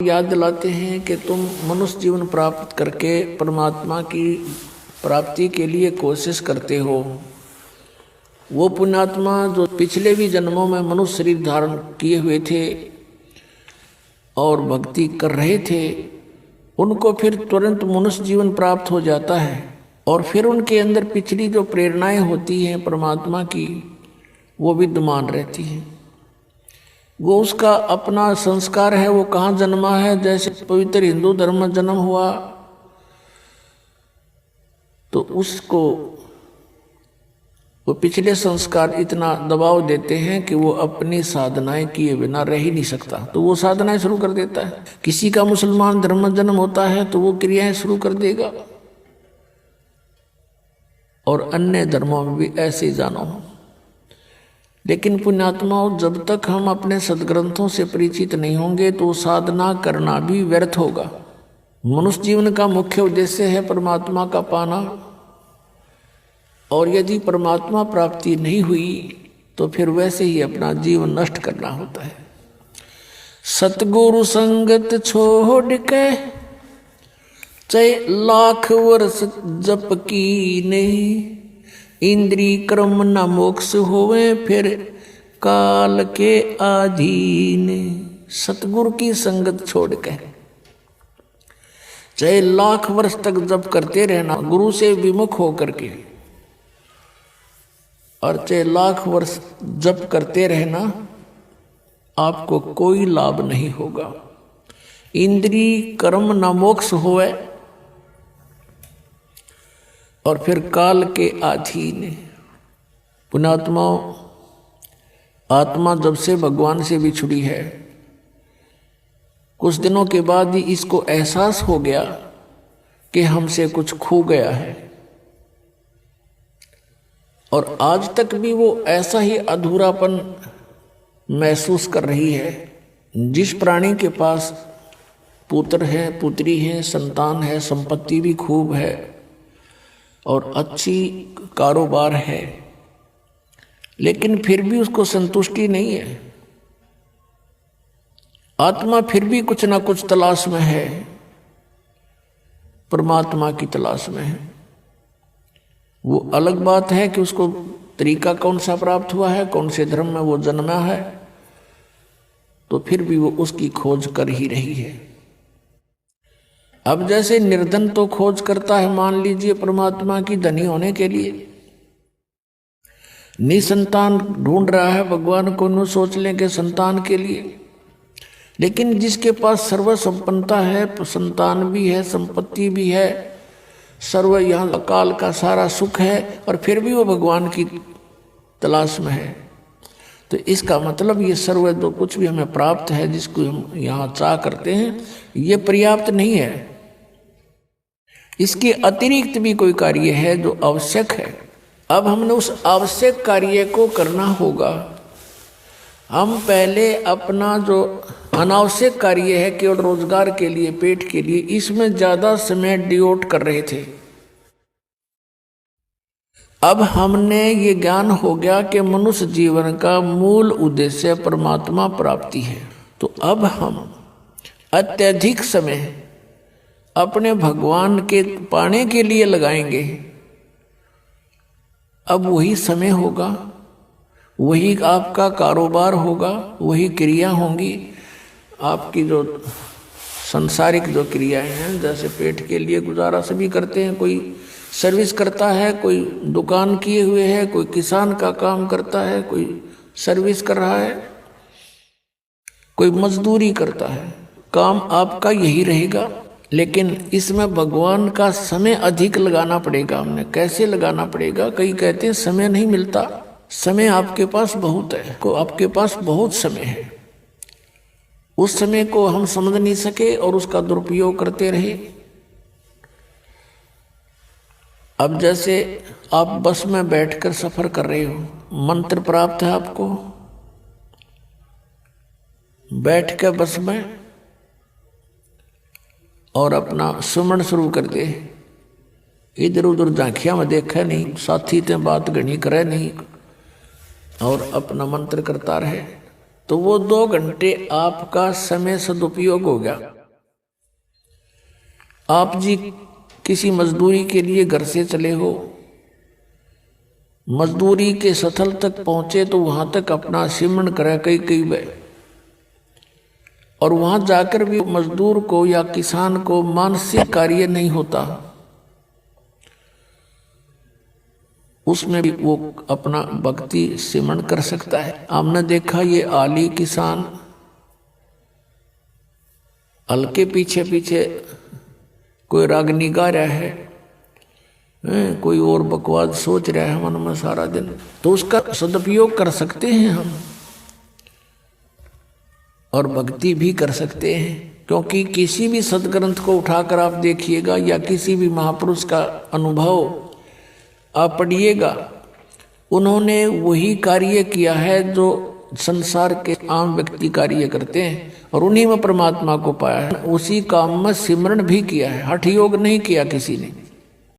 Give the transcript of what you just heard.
याद दिलाते हैं कि तुम मनुष्य जीवन प्राप्त करके परमात्मा की प्राप्ति के लिए कोशिश करते हो। वो पुण्यात्मा जो पिछले भी जन्मों में मनुष्य शरीर धारण किए हुए थे और भक्ति कर रहे थे, उनको फिर तुरंत मनुष्य जीवन प्राप्त हो जाता है और फिर उनके अंदर पिछली जो प्रेरणाएं होती हैं परमात्मा की, वो विद्यमान रहती हैं। वो उसका अपना संस्कार है, वो कहाँ जन्मा है। जैसे पवित्र हिंदू धर्म में जन्म हुआ तो उसको वो पिछले संस्कार इतना दबाव देते हैं कि वो अपनी साधनाएं किए बिना रह ही नहीं सकता, तो वो साधनाएं शुरू कर देता है। किसी का मुसलमान धर्म में जन्म होता है तो वो क्रियाएं शुरू कर देगा, और अन्य धर्मों में भी ऐसे ही जानो। लेकिन पुण्यात्माओं, जब तक हम अपने सदग्रंथों से परिचित नहीं होंगे तो साधना करना भी व्यर्थ होगा। मनुष्य जीवन का मुख्य उद्देश्य है परमात्मा का पाना, और यदि परमात्मा प्राप्ति नहीं हुई तो फिर वैसे ही अपना जीवन नष्ट करना होता है। सतगुरु संगत छोड़ के चाहे लाख वर्ष जप की नहीं, इंद्री कर्म न मोक्ष होवे फिर काल के अधीन। सतगुरु की संगत छोड़ के चाहे लाख वर्ष तक जप करते रहना गुरु से विमुख होकर के, और चाहे लाख वर्ष जप करते रहना, आपको कोई लाभ नहीं होगा। इंद्री कर्म न मोक्ष होवे और फिर काल के अधीन। पुण्यात्माओं, आत्मा जब से भगवान से बिछुड़ी है, कुछ दिनों के बाद ही इसको एहसास हो गया कि हमसे कुछ खो गया है, और आज तक भी वो ऐसा ही अधूरापन महसूस कर रही है। जिस प्राणी के पास पुत्र है, पुत्री है, संतान है, संपत्ति भी खूब है और अच्छी कारोबार है, लेकिन फिर भी उसको संतुष्टि नहीं है। आत्मा फिर भी कुछ ना कुछ तलाश में है, परमात्मा की तलाश में है। वो अलग बात है कि उसको तरीका कौन सा प्राप्त हुआ है, कौन से धर्म में वो जन्मा है, तो फिर भी वो उसकी खोज कर ही रही है। अब जैसे निर्धन तो खोज करता है, मान लीजिए परमात्मा की धनी होने के लिए, निसंतान ढूंढ रहा है भगवान को, न सोच लें कि संतान के लिए। लेकिन जिसके पास सर्व संपन्नता है, संतान भी है, संपत्ति भी है, सर्व यहाँ अकाल का सारा सुख है, और फिर भी वो भगवान की तलाश में है, तो इसका मतलब ये सर्व जो कुछ भी हमें प्राप्त है, जिसको हम यहाँ चाह करते हैं, ये पर्याप्त नहीं है। इसके अतिरिक्त भी कोई कार्य है जो आवश्यक है। अब हमने उस आवश्यक कार्य को करना होगा। हम पहले अपना जो अनावश्यक कार्य है, केवल रोजगार के लिए, पेट के लिए, इसमें ज्यादा समय डिवोट कर रहे थे। अब हमने ये ज्ञान हो गया कि मनुष्य जीवन का मूल उद्देश्य परमात्मा प्राप्ति है, तो अब हम अत्यधिक समय अपने भगवान के पाने के लिए लगाएंगे। अब वही समय होगा, वही आपका कारोबार होगा, वही क्रिया होंगी। आपकी जो सांसारिक जो क्रियाएं हैं, जैसे पेट के लिए गुजारा सभी करते हैं, कोई सर्विस करता है, कोई दुकान किए हुए है, कोई किसान का काम करता है, कोई सर्विस कर रहा है, कोई मजदूरी करता है। काम आपका यही रहेगा, लेकिन इसमें भगवान का समय अधिक लगाना पड़ेगा। हमने कैसे लगाना पड़ेगा? कई कहते हैं समय नहीं मिलता। समय आपके पास बहुत है, को आपके पास बहुत समय है। उस समय को हम समझ नहीं सके और उसका दुरुपयोग करते रहे। अब जैसे आप बस में बैठकर सफर कर रहे हो, मंत्र प्राप्त है आपको, बैठ के बस में और अपना सुमन शुरू कर दे। इधर उधर झांकिया में देखा नहीं, साथी ते बात घनी करे नहीं, और अपना मंत्र करता रहे। तो वो 2 घंटे आपका समय सदुपयोग हो गया। आप जी किसी मजदूरी के लिए घर से चले हो, मजदूरी के स्थल तक पहुंचे तो वहां तक अपना सिमरण करे कई बार, और वहां जाकर भी मजदूर को या किसान को मानसिक कार्य नहीं होता, उसमें भी वो अपना भक्ति सिमरण कर सकता है। आपने देखा ये आली किसान हल के पीछे पीछे कोई रागनी गा रहा है, कोई और बकवास सोच रहा है मन में सारा दिन, तो उसका सदुपयोग कर सकते हैं हम और भक्ति भी कर सकते हैं। क्योंकि किसी भी सदग्रंथ को उठाकर आप देखिएगा या किसी भी महापुरुष का अनुभव आप पढ़िएगा, उन्होंने वही कार्य किया है जो संसार के आम व्यक्ति कार्य करते हैं और उन्हीं में परमात्मा को पाया है। उसी काम में सिमरण भी किया है, हठ योग नहीं किया किसी ने।